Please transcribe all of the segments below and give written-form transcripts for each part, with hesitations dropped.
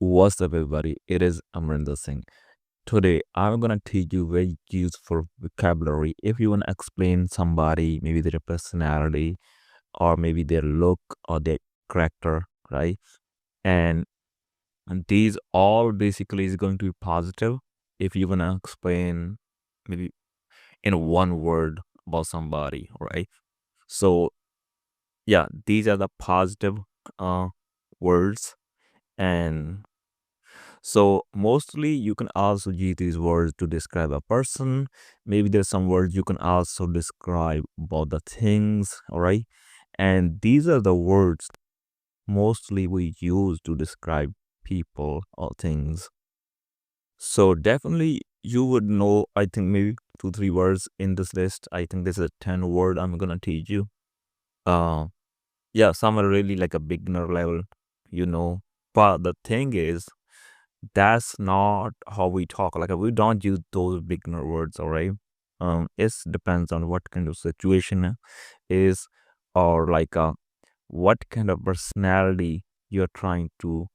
What's up, everybody? It is Amrinder Singh. Today, I'm gonna teach you very useful vocabulary. If you wanna explain somebody, maybe their personality, or maybe their look or their character, right? And these all basically is going to be positive. If you wanna explain maybe in one word about somebody, right? So yeah, these are the positive uh words. And so mostly you can also use these words to describe a person. Maybe there's some words you can also describe about the things, all right? And these are the words mostly we use to describe people or things. So definitely you would know, I think maybe 2 3 words in this list. I think this is a 10 word I'm gonna teach you. Uh yeah, some are really like a beginner level, you know. But the thing is that's not how we talk. Like we don't use those beginner words, all right? It depends on what kind of situation is, or like what kind of personality you're trying to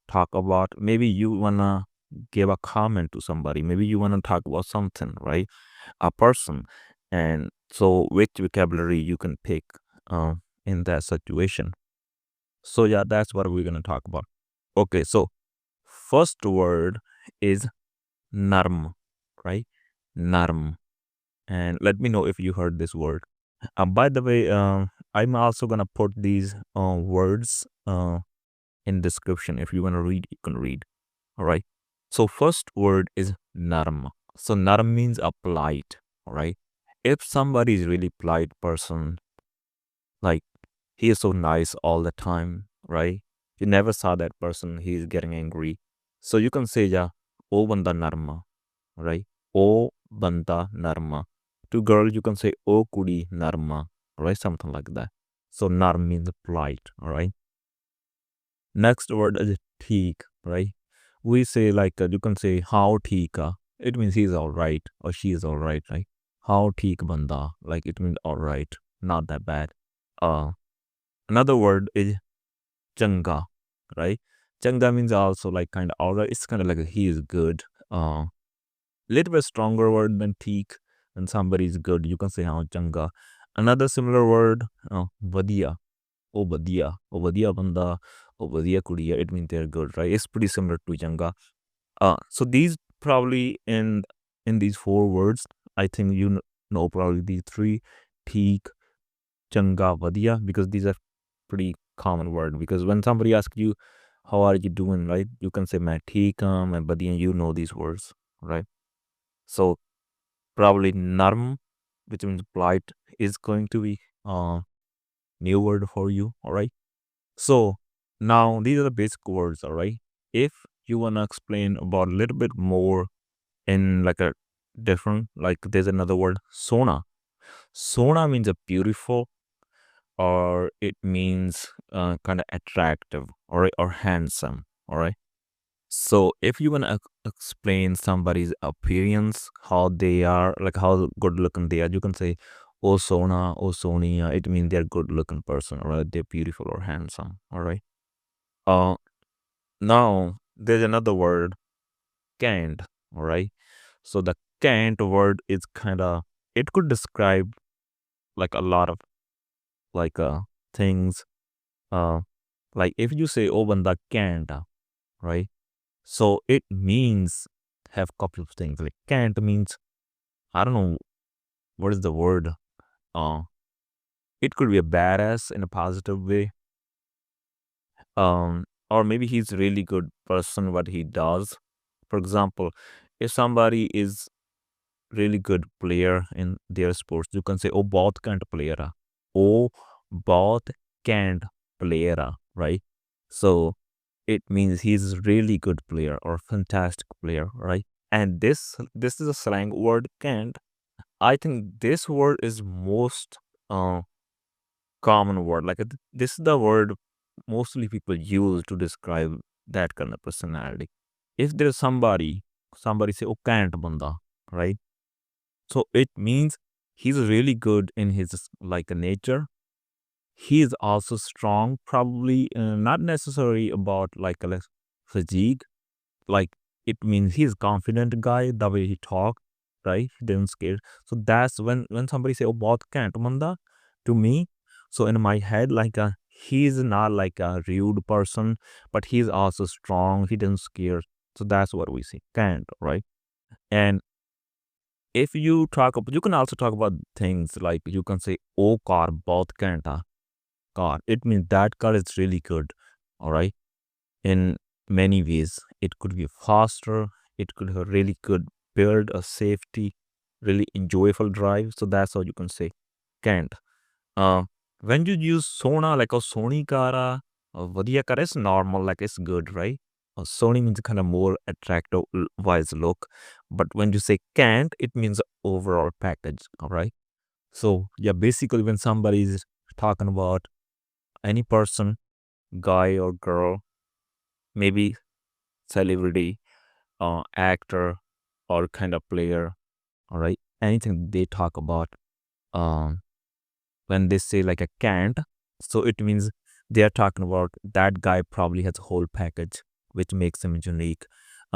talk about. Maybe you wanna give a comment to somebody. Maybe you wanna talk about something, right? A person, and so which vocabulary you can pick in that situation. So yeah, that's what we're gonna talk about. Okay, so first word is narm, right? Narm. And let me know if you heard this word. By the way, I'm also gonna put these words in description. If you wanna read, you can read. All right. So first word is narm. So narm means a polite. All right. If somebody is really polite person, like he is so nice all the time, right? You never saw that person. He is getting angry. So you can say, yeah, O banda narma, right? O banda narma. To girl, you can say O kudi narma, right? Something like that. So narm means polite, all right? Next word is theek, right? We say like, you can say how theeka. It means he's all right or she is all right, right? How theek banda, like it means all right, not that bad. Uh, Another word is changa, right? Changa means also like kind of all right. It's kind of like he is good. Little bit stronger word than teak. When somebody is good, you can say how changa. Another similar word, vadiya. Oh vadiya banda, oh vadiya kudiya. It means they're good, right? It's pretty similar to changa. So these probably in these 4 words, I think you know probably these 3, teak, changa, vadiya, because these are pretty common word. Because when somebody asks you how are you doing, right, you can say main theek hum, and vadiya, you know these words, right? So probably narm, which means polite, is going to be new word for you, all right? So now these are the basic words, all right? If you want to explain about a little bit more in like a different, like there's another word, sohna. Sohna means a beautiful, or it means kind of attractive, all right, or handsome, all right? So if you want to explain somebody's appearance, how they are, like how good looking they are, you can say, oh Sona, oh Sonia. It means they're good looking person, all right? They're beautiful or handsome, all right? Uh, Now there's another word, kaint, all right? So the kaint word is kind of, it could describe like a lot of like things. Uh, like if you say, oh banda kaint, right? So it means have couple of things. Like can't means, I don't know what is the word. Uh it could be a badass in a positive way. Or maybe he's a really good person what he does. For example, if somebody is really good player in their sports, you can say, oh bahut can't player hai. Oh bahut can't player hai, right? So it means he's a really good player or fantastic player, right? And this is a slang word, can't. I think this word is most uh, common word. Like this is the word mostly people use to describe that kind of personality. If there's somebody say, oh can't banda, right? So it means he's really good in his like a nature. He is also strong, probably not necessarily about like a physique, like it means he's confident guy, the way he talk, right? He didn't scare. So that's when somebody say, oh, bahut kaint banda to me. So in my head, like he's not like a rude person, but he's also strong. He didn't scare. So that's what we see, kaint, right? And if you talk about, you can also talk about things like you can say, oh, car bahut kaint hai. Car. It means that car is really good. All right. In many ways, it could be faster. It could have really good build, a safety, really enjoyable drive. So that's how you can say can't. Uh, when you use sohna, like a sony kara, vadiya kara is normal, like it's good, right? Sony means kind of more attractive wise look. But when you say can't, it means overall package. All right. So yeah, basically when somebody is talking about any person, guy or girl, maybe celebrity, actor, or kind of player, all right, anything they talk about, um, when they say like a can't, so it means they are talking about that guy probably has a whole package which makes him unique.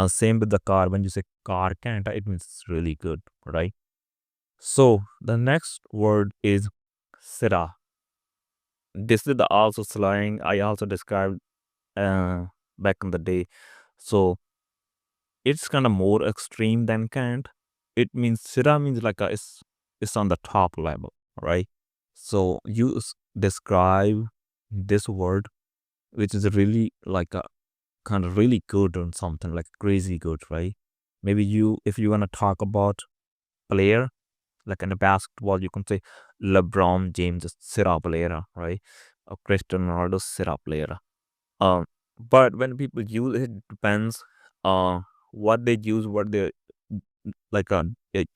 Same with the car. When you say car can't, it means it's really good, right? So the next word is sira. This is the also slang I also described uh, back in the day. So it's kind of more extreme than can't. It means sira means like it's on the top level, right? So you describe this word, which is really like a kind of really good or something like crazy good, right? Maybe you, if you want to talk about player, like in the basketball, you can say LeBron James is sira player, right? Or Cristiano Ronaldo sira player. Um, but when people use it, depends what they use, what they like a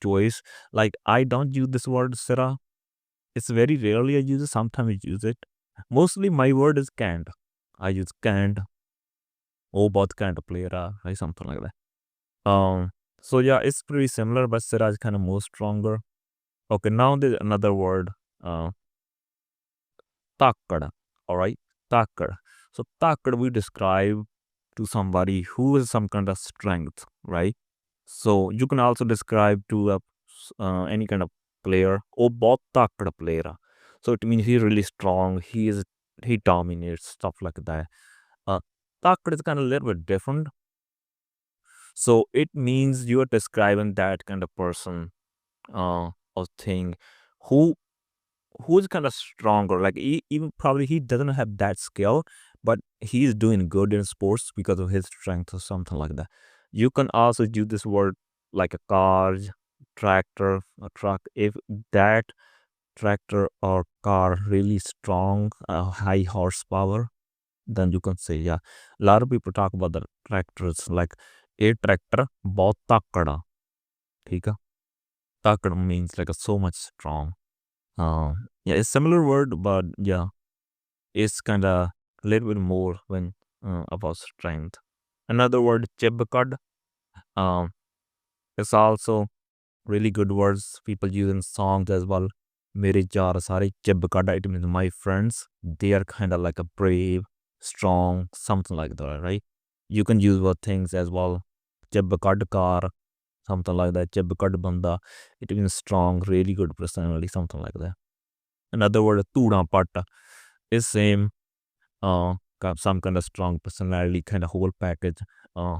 choice. Like I don't use this word sira. It's very rarely I use it. Sometimes I use it. Mostly my word is canned. I use canned, oh, both kind of player, right? Something like that. So yeah, it's pretty similar, but sira is kind of more stronger. Okay, now there's another word, uh, takkad. All right, takkad. So takkad we describe to somebody who has some kind of strength, right? So you can also describe to any kind of player, oh, bahut takkad player. So it means he's really strong. He dominates stuff like that. Uh, takkad is kind of a little bit different. So it means you are describing that kind of person or thing who who's kind of stronger. Like even probably he doesn't have that skill, but he's doing good in sports because of his strength or something like that. You can also use this word like a car, tractor, a truck. If that tractor or car really strong, high horsepower, then you can say yeah. A lot of people talk about the tractors like a tractor बहुत तकड़ा ठीक है तकड़ means like a so much strong. Yeah, it's similar word, but yeah, it's kind of a little bit more when about strength. Another word, chibkadd. Um, it's also really good words people use in songs as well. Mere yaar sare chibkadd. It means my friends. They are kind of like a brave, strong, something like that, right? You can use word things as well. Chibkadd car, something like that. Chibkadd banda. It means strong, really good personality, something like that. Another word, tudanpatt, is same. Got some kind of strong personality, kind of whole package. Uh,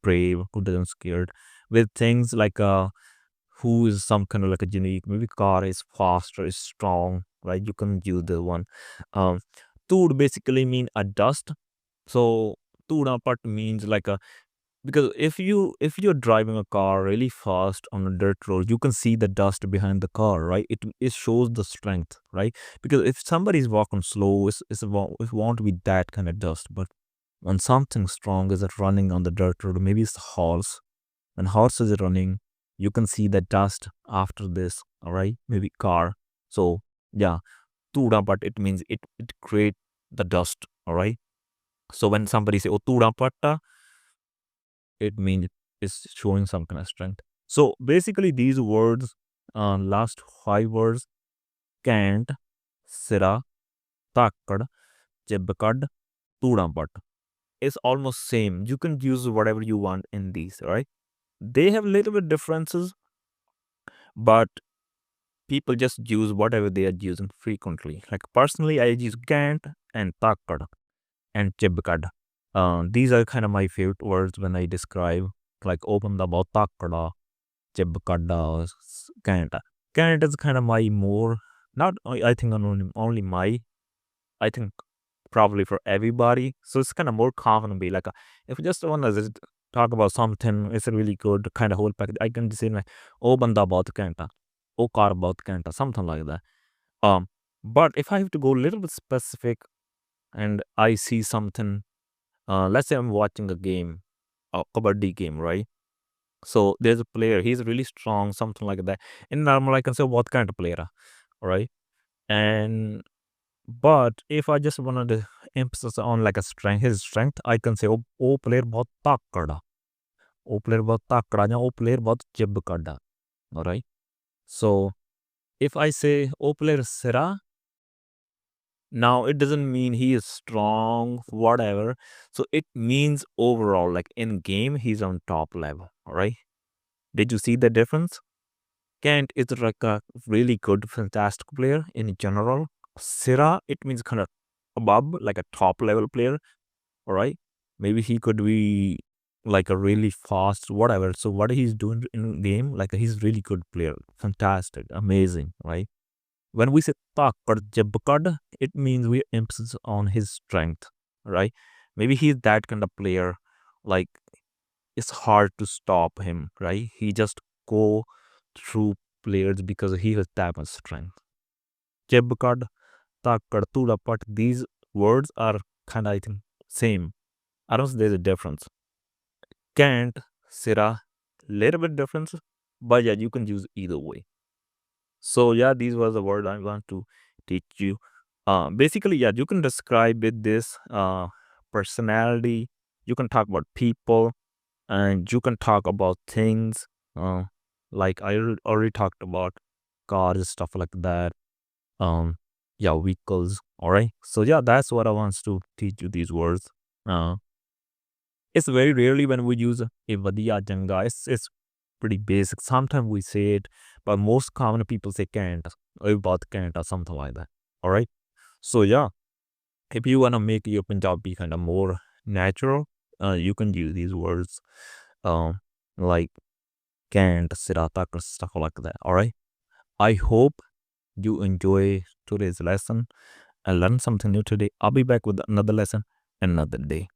brave, who doesn't scared. With things like who is some kind of like a unique. Maybe car is faster, is strong, right? You can use the one. Um, Tud basically mean a dust. So tudanpatt means like a, because if you're driving a car really fast on a dirt road, you can see the dust behind the car, right? It shows the strength, right? Because if somebody's walking slow, it won't be that kind of dust. But when something strong is running on the dirt road, maybe it's a horse. When horse is running, you can see the dust after this, all right? Maybe car. So yeah, tuda, but it means it create the dust, all right? So when somebody say, oh, tuda patta, it means it's showing some kind of strength. So basically, these words, last five words, can't, sira, takkad, chibkadd, tudanpatt. is almost same. You can use whatever you want in these, right? They have little bit differences, but people just use whatever they are using frequently. Like personally, I use kaint and takkad and chibkadd. These are kind of my favorite words when I describe, like open the mouth, takkada, chibkadd, kaint. Kaint is kind of my more, not I think only my, I think probably for everybody. So it's kind of more common to be like, if you just want to talk about something, it's a really good kind of whole package. I can just say like, oh banda bahut kenta, oh car bahut kenta, something like that. Um, but if I have to go a little bit specific and I see something, let's say I'm watching a game, a kabaddi game, right? So there's a player, he's really strong, something like that. In normal, I can say what kind of player, right? And but if I just wanted to emphasize on like a strength, his strength, I can say, oh player bahut takkada, oh player bahut takkada, या oh player bahut chibkadd, all right? So if I say oh player sira, now it doesn't mean he is strong, whatever. So it means overall, like in game, he's on top level, all right? Did you see the difference? Kent is like a really good, fantastic player in general. Sira, it means kind of above, like a top level player, all right? Maybe he could be like a really fast, whatever. So what he's doing in game, like he's really good player, fantastic, amazing, right? When we say tak or jabkad, it means we emphasis on his strength, right? Maybe he's that kind of player, like it's hard to stop him, right? He just go through players because he has that much strength. Chibkadd, takkad, tudanpatt, these words are kind of, I think, same. I don't think there's a difference. Kaint, sira, little bit difference, but yeah, you can use either way. So yeah, these were the words I want to teach you. Basically, yeah, you can describe with this personality. You can talk about people, and you can talk about things. Like I already talked about cars, stuff like that. Um, yeah, vehicles. All right. So yeah, that's what I want to teach you these words. Uh, it's very rarely when we use a vadiya, changa. It's pretty basic. Sometimes we say it, but most common people say can't or about can't or something like that. All right. So yeah, if you want to make your Punjabi kind of more natural, you can use these words, um, like can't, sirata, stuff like that. All right. I hope you enjoy today's lesson and learn something new today. I'll be back with another lesson another day.